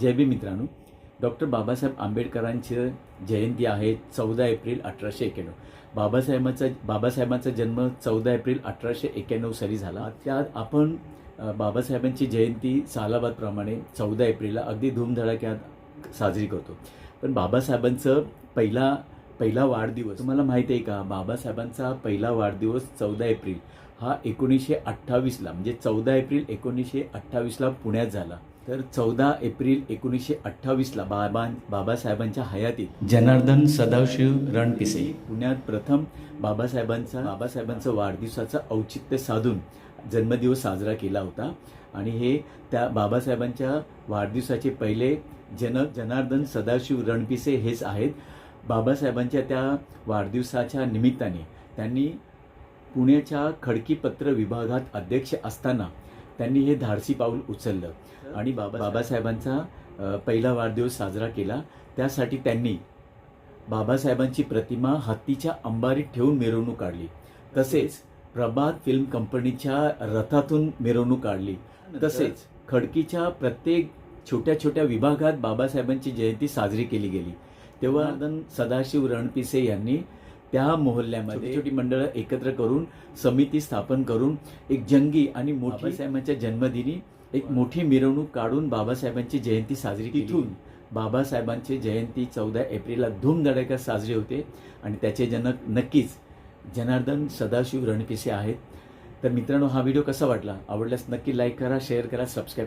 जय भीम मित्रांनो, डॉक्टर बाबासाहेब आंबेडकरांची जयंती आहे 14 एप्रिल 1891. बाबासाहेबांचा जन्म 14 एप्रिल 1891 साली झाला. त्यात आपण बाबासाहेबांची जयंती सालाबादप्रमाणे 14 एप्रिलला अगदी धूमधडाक्यात साजरी करतो. पण बाबासाहेबांचं पहिला वाढदिवस तुम्हाला माहिती आहे का? बाबासाहेबांचा पहिला वाढदिवस 14 एप्रिल हा 1928ला म्हणजे 14 एप्रिल 1928ला पुण्यात झाला. तर 14 एप्रिल 1928ला बाबासाहेबांच्या हयातीत जनार्दन सदाशिव रणपिसे पुण्यात प्रथम बाबासाहेबांचं वाढदिवसाचं औचित्य साधून जन्मदिवस साजरा केला होता. आणि हे त्या बाबासाहेबांच्या वाढदिवसाचे पहिले जनक जनार्दन सदाशिव रणपिसे हेच आहेत. बाबासाहेबांच्या त्या वाढदिवसाच्या निमित्ताने त्यांनी पुण्याच्या खडकीपत्र विभागात अध्यक्ष असताना त्यांनी हे धाडसी पाऊल उचललं आणि बाबासाहेबांचा पहिला वाढदिवस साजरा केला. त्यासाठी त्यांनी बाबासाहेबांची प्रतिमा हत्तीच्या अंबारीत ठेवून मिरवणूक काढली. तसेच प्रभात फिल्म कंपनीच्या रथातून मिरवणूक काढली. तसेच खडकीच्या प्रत्येक छोट्या छोट्या विभागात बाबासाहेबांची जयंती साजरी केली गेली. तेव्हा सदाशिव रणपिसे यांनी त्या मोहल्ल्यामध्ये छोटी मंडळं एकत्र करून समिती स्थापन करून एक जंगी आणि बाबासाहेबांच्या जन्मदिनी एक मोठी मिरवणूक काढून बाबासाहेबांची जयंती साजरी केली. तिथून बाबासाहेबांची जयंती 14 एप्रिलला धूमधडाक्यात साजरी होते आणि त्याचे जनक नक्कीच जनार्दन सदाशिव रणपिसे आहेत. तर मित्रांनो, हा व्हिडिओ कसा वाटला? आवडल्यास नक्की लाईक करा, शेअर करा, सबस्क्राईब